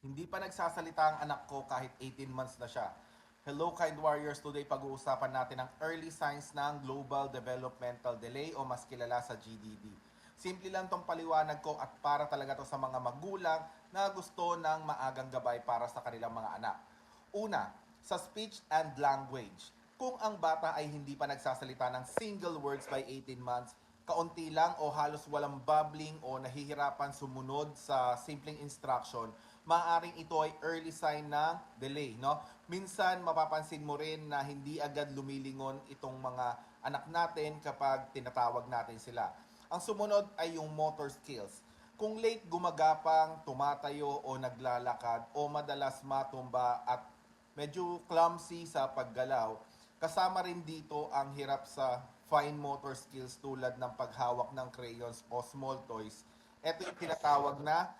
Hindi pa nagsasalita ang anak ko kahit 18 months na siya. Hello Kind Warriors, today pag-uusapan natin ang early signs ng Global Developmental Delay o mas kilala sa GDD. Simple lang tong paliwanag ko at para talaga to sa mga magulang na gusto ng maagang gabay para sa kanilang mga anak. Una, sa speech and language. Kung ang bata ay hindi pa nagsasalita ng single words by 18 months, kaunti lang o halos walang babbling o nahihirapan sumunod sa simpleng instruction, maaaring ito ay early sign ng delay, no? Minsan mapapansin mo rin na hindi agad lumilingon itong mga anak natin kapag tinatawag natin sila. Ang sumunod ay yung motor skills. Kung late gumagapang, tumatayo o naglalakad o madalas matumba at medyo clumsy sa paggalaw, kasama rin dito ang hirap sa fine motor skills tulad ng paghawak ng crayons o small toys. Ito yung tinatawag na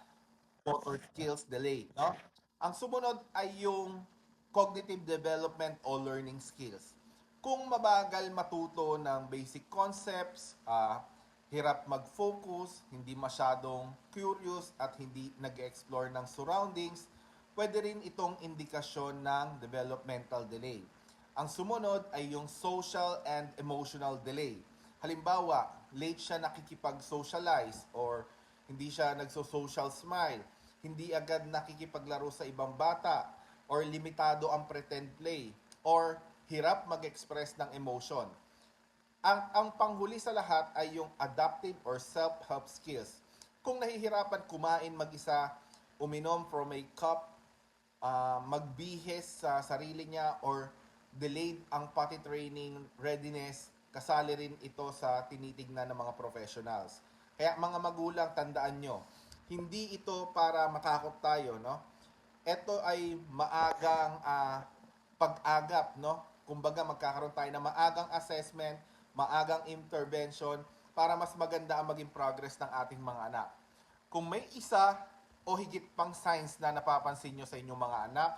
motor skills delay, no? Ang sumunod ay yung cognitive development o learning skills. Kung mabagal matuto ng basic concepts, hirap mag-focus, hindi masyadong curious at hindi nag-explore ng surroundings, pwede rin itong indikasyon ng developmental delay. Ang sumunod ay yung social and emotional delay. Halimbawa, late siya nakikipag-socialize or hindi siya nagso-social smile, hindi agad nakikipaglaro sa ibang bata, or limitado ang pretend play, or hirap mag-express ng emotion. Ang panghuli sa lahat ay yung adaptive or self-help skills. Kung nahihirapan kumain mag-isa, uminom from a cup, magbihis sa sarili niya, or delayed ang potty training readiness, kasali rin ito sa tinitignan ng mga professionals. Kaya mga magulang, tandaan nyo, hindi ito para matakot tayo, no? Ito ay maagang pag-agap, no? Kumbaga magkakaroon tayo ng maagang assessment, maagang intervention para mas maganda ang maging progress ng ating mga anak. Kung may isa o higit pang signs na napapansin nyo sa inyong mga anak,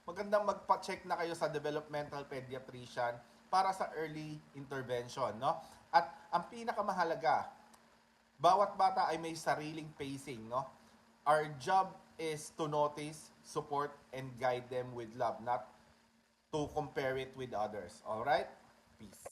magandang magpa-check na kayo sa developmental pediatrician para sa early intervention, no? At ang pinakamahalaga, bawat bata ay may sariling pacing, no? Our job is to notice, support, and guide them with love, not to compare it with others. All right? Peace.